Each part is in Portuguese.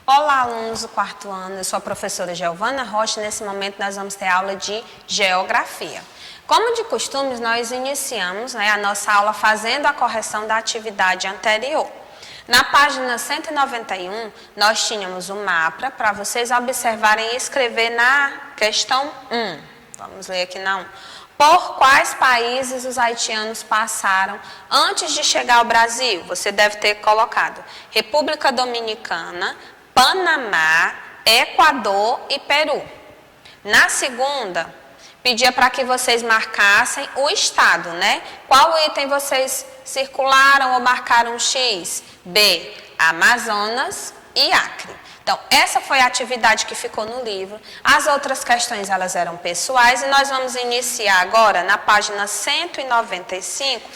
Olá, alunos do quarto ano, eu sou a professora Giovana Rocha. Nesse momento nós vamos ter aula de Geografia. Como de costume, nós iniciamos a nossa aula fazendo a correção da atividade anterior. Na página 191, nós tínhamos um mapa para vocês observarem e escrever na questão 1. Vamos ler aqui na 1. Por quais países os haitianos passaram antes de chegar ao Brasil? Você deve ter colocado República Dominicana, Panamá, Equador e Peru. Na segunda, pedia para que vocês marcassem o estado, né? Qual item vocês circularam ou marcaram X? B, Amazonas e Acre. Então, essa foi a atividade que ficou no livro. As outras questões, elas eram pessoais e nós vamos iniciar agora na página 195,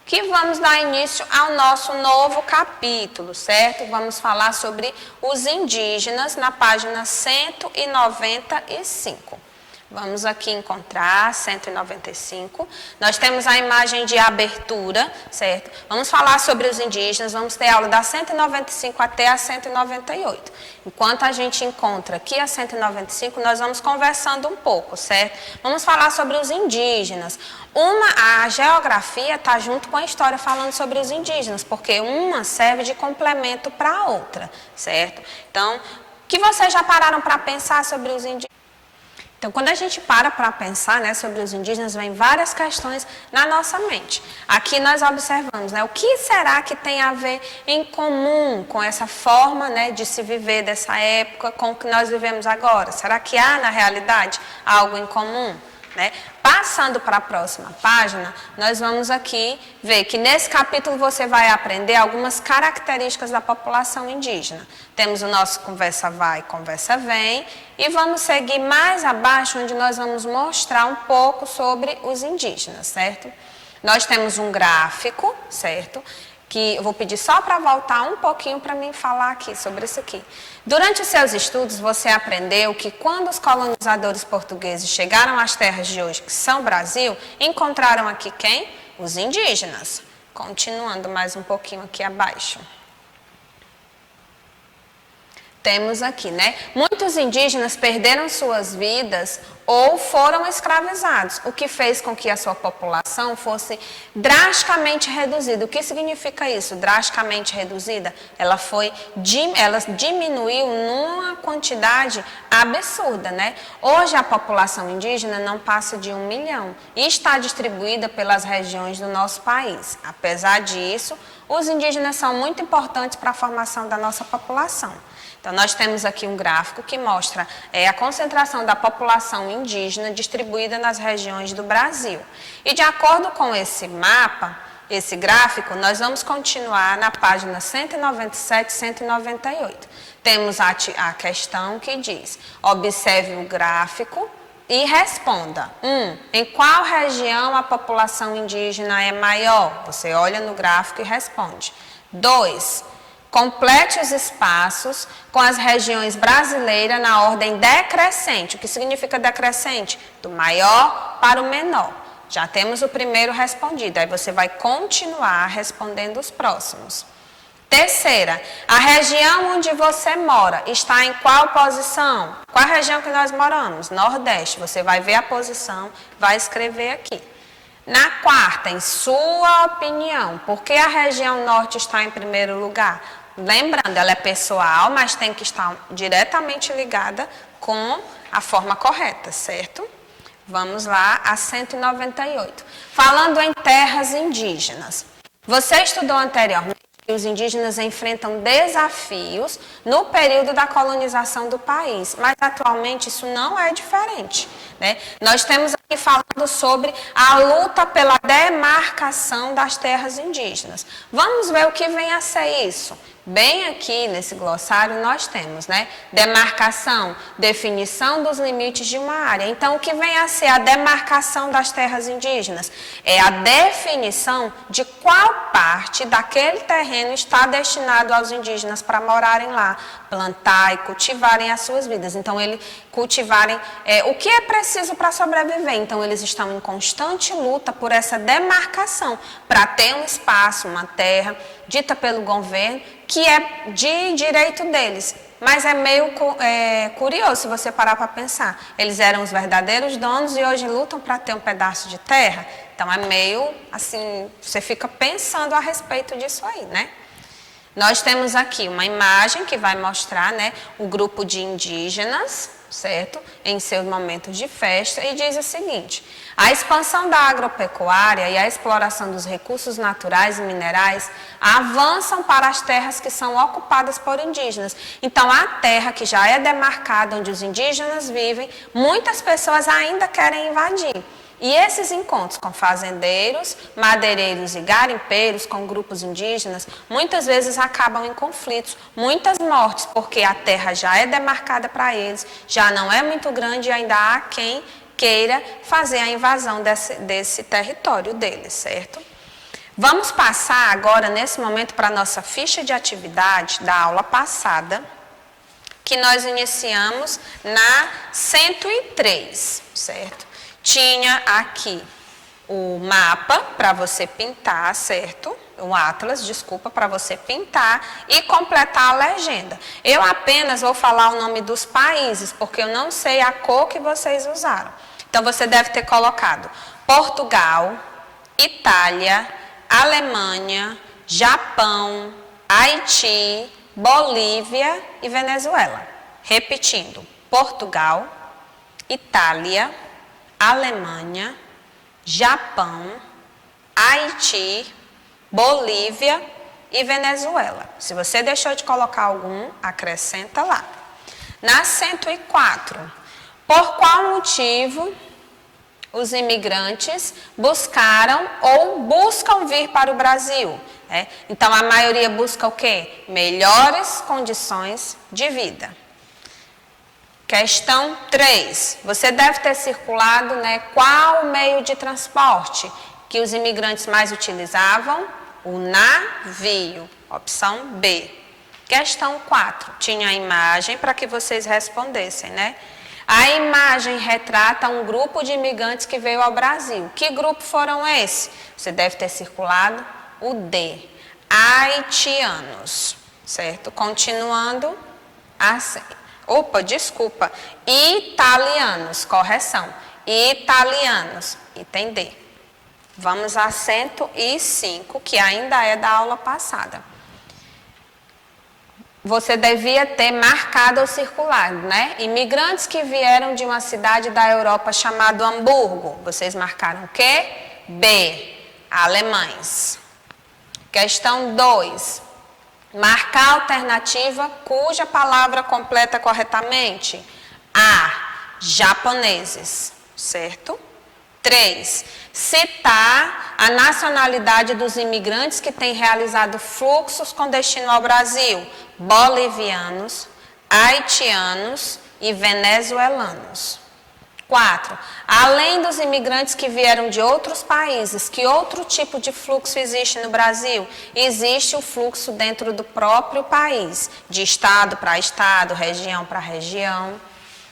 que vamos dar início ao nosso novo capítulo, certo? Vamos falar sobre os indígenas na página 195. Vamos aqui encontrar 195. Nós temos a imagem de abertura, certo? Vamos falar sobre os indígenas, vamos ter aula da 195 até a 198. Enquanto a gente encontra aqui a 195, nós vamos conversando um pouco, certo? Vamos falar sobre os indígenas. A geografia está junto com a história falando sobre os indígenas, porque uma serve de complemento para a outra, certo? Então, o que vocês já pararam para pensar sobre os indígenas? Então, quando a gente para pensar sobre os indígenas, vem várias questões na nossa mente. Aqui nós observamos, o que será que tem a ver em comum com essa forma de se viver dessa época, com o que nós vivemos agora? Será que há, na realidade, algo em comum? Passando para a próxima página, nós vamos aqui ver que nesse capítulo você vai aprender algumas características da população indígena. Temos o nosso conversa vai, conversa vem, e vamos seguir mais abaixo, onde nós vamos mostrar um pouco sobre os indígenas, certo? Nós temos um gráfico, certo? Que eu vou pedir só para voltar um pouquinho para mim falar aqui sobre isso aqui. Durante os seus estudos, você aprendeu que quando os colonizadores portugueses chegaram às terras de hoje, que são o Brasil, encontraram aqui quem? Os indígenas. Continuando mais um pouquinho aqui abaixo. Temos aqui, muitos indígenas perderam suas vidas ou foram escravizados, o que fez com que a sua população fosse drasticamente reduzida. O que significa isso? Drasticamente reduzida? Ela diminuiu numa quantidade absurda, Hoje a população indígena não passa de 1 milhão e está distribuída pelas regiões do nosso país. Apesar disso, os indígenas são muito importantes para a formação da nossa população. Então, nós temos aqui um gráfico que mostra a concentração da população indígena distribuída nas regiões do Brasil. E de acordo com esse mapa, esse gráfico, nós vamos continuar na página 197 e 198. Temos a questão que diz: observe o gráfico e responda. 1. Em qual região a população indígena é maior? Você olha no gráfico e responde. 2. Complete os espaços com as regiões brasileiras na ordem decrescente. O que significa decrescente? Do maior para o menor. Já temos o primeiro respondido, aí você vai continuar respondendo os próximos. Terceira, a região onde você mora está em qual posição? Qual a região que nós moramos? Nordeste. Você vai ver a posição, vai escrever aqui. Na quarta, em sua opinião, por que a região norte está em primeiro lugar? Lembrando, ela é pessoal, mas tem que estar diretamente ligada com a forma correta, certo? Vamos lá a 198. Falando em terras indígenas. Você estudou anteriormente que os indígenas enfrentam desafios no período da colonização do país, mas atualmente isso não é diferente, Nós temos aqui falando sobre a luta pela demarcação das terras indígenas. Vamos ver o que vem a ser isso. Bem aqui nesse glossário nós temos, demarcação, definição dos limites de uma área. Então, o que vem a ser a demarcação das terras indígenas? É a definição de qual parte daquele terreno está destinado aos indígenas para morarem lá, plantar e cultivarem as suas vidas. Então, eles cultivarem o que é preciso para sobreviver. Então, eles estão em constante luta por essa demarcação, para ter um espaço, uma terra dita pelo governo, que é de direito deles. Mas é meio curioso se você parar para pensar. Eles eram os verdadeiros donos e hoje lutam para ter um pedaço de terra. Então é meio assim, você fica pensando a respeito disso aí, né? Nós temos aqui uma imagem que vai mostrar, né, o grupo de indígenas, certo? Em seus momentos de festa, e diz o seguinte: a expansão da agropecuária e a exploração dos recursos naturais e minerais avançam para as terras que são ocupadas por indígenas. Então, a terra que já é demarcada, onde os indígenas vivem, muitas pessoas ainda querem invadir. E esses encontros com fazendeiros, madeireiros e garimpeiros, com grupos indígenas, muitas vezes acabam em conflitos, muitas mortes, porque a terra já é demarcada para eles, já não é muito grande e ainda há quem queira fazer a invasão desse território deles, certo? Vamos passar agora, nesse momento, para a nossa ficha de atividade da aula passada, que nós iniciamos na 103, certo? Tinha aqui o mapa para você pintar, certo? O atlas, desculpa, para você pintar e completar a legenda. Eu apenas vou falar o nome dos países, porque eu não sei a cor que vocês usaram. Então, você deve ter colocado Portugal, Itália, Alemanha, Japão, Haiti, Bolívia e Venezuela. Repetindo, Portugal, Itália, Alemanha, Japão, Haiti, Bolívia e Venezuela. Se você deixou de colocar algum, acrescenta lá. Na 104, por qual motivo os imigrantes buscaram ou buscam vir para o Brasil? Então, a maioria busca o quê? Melhores condições de vida. Questão 3. Você deve ter circulado, né, qual o meio de transporte que os imigrantes mais utilizavam? O navio. Opção B. Questão 4. Tinha a imagem para que vocês respondessem, né? A imagem retrata um grupo de imigrantes que veio ao Brasil. Que grupo foram esses? Você deve ter circulado o D. Haitianos. Certo? Continuando assim. Opa, desculpa, italianos, correção, italianos, item D. Vamos a 105, que ainda é da aula passada. Você devia ter marcado ou circulado, né? Imigrantes que vieram de uma cidade da Europa chamada Hamburgo. Vocês marcaram o quê? B, alemães. Questão 2. Marcar a alternativa cuja palavra completa corretamente. A, japoneses, certo? 3. Citar a nacionalidade dos imigrantes que têm realizado fluxos com destino ao Brasil. Bolivianos, haitianos e venezuelanos. 4. Além dos imigrantes que vieram de outros países, que outro tipo de fluxo existe no Brasil? Existe o fluxo dentro do próprio país, de estado para estado, região para região,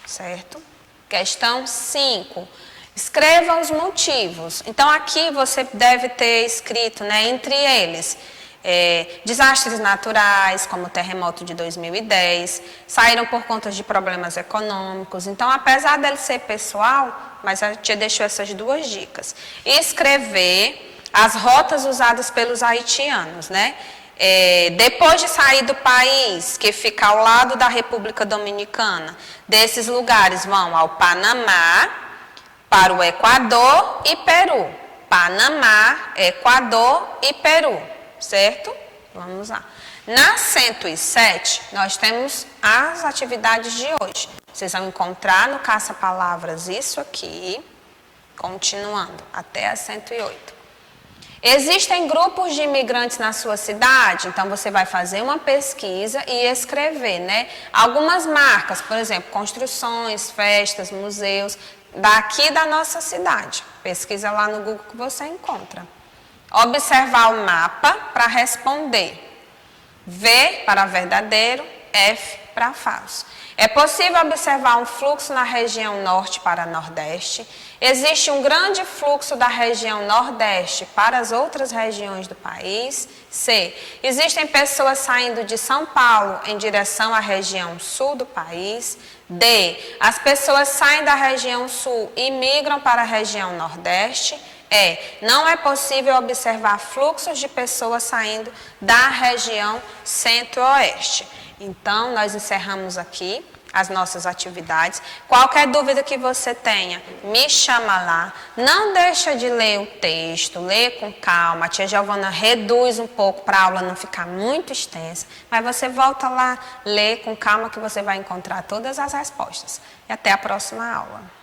certo? Questão 5. Escreva os motivos. Então, aqui você deve ter escrito, né, entre eles, desastres naturais, como o terremoto de 2010, saíram por conta de problemas econômicos. Então, apesar dele ser pessoal, mas a tia deixou essas duas dicas. Escrever as rotas usadas pelos haitianos, né? Depois de sair do país, que fica ao lado da República Dominicana, desses lugares vão ao Panamá, para o Equador e Peru. Panamá, Equador e Peru. Certo? Vamos lá. Na 107, nós temos as atividades de hoje. Vocês vão encontrar no caça-palavras isso aqui, continuando até a 108. Existem grupos de imigrantes na sua cidade? Então, você vai fazer uma pesquisa e escrever, né? Algumas marcas, por exemplo, construções, festas, museus, daqui da nossa cidade. Pesquisa lá no Google que você encontra. Observar o mapa para responder. V para verdadeiro, F para falso. É possível observar um fluxo na região norte para nordeste. Existe um grande fluxo da região nordeste para as outras regiões do país. C. Existem pessoas saindo de São Paulo em direção à região sul do país. D. As pessoas saem da região sul e migram para a região nordeste. Não é possível observar fluxos de pessoas saindo da região centro-oeste. Então, nós encerramos aqui as nossas atividades. Qualquer dúvida que você tenha, me chama lá. Não deixa de ler o texto, lê com calma. A tia Giovana reduz um pouco para a aula não ficar muito extensa, mas você volta lá, lê com calma que você vai encontrar todas as respostas. E até a próxima aula.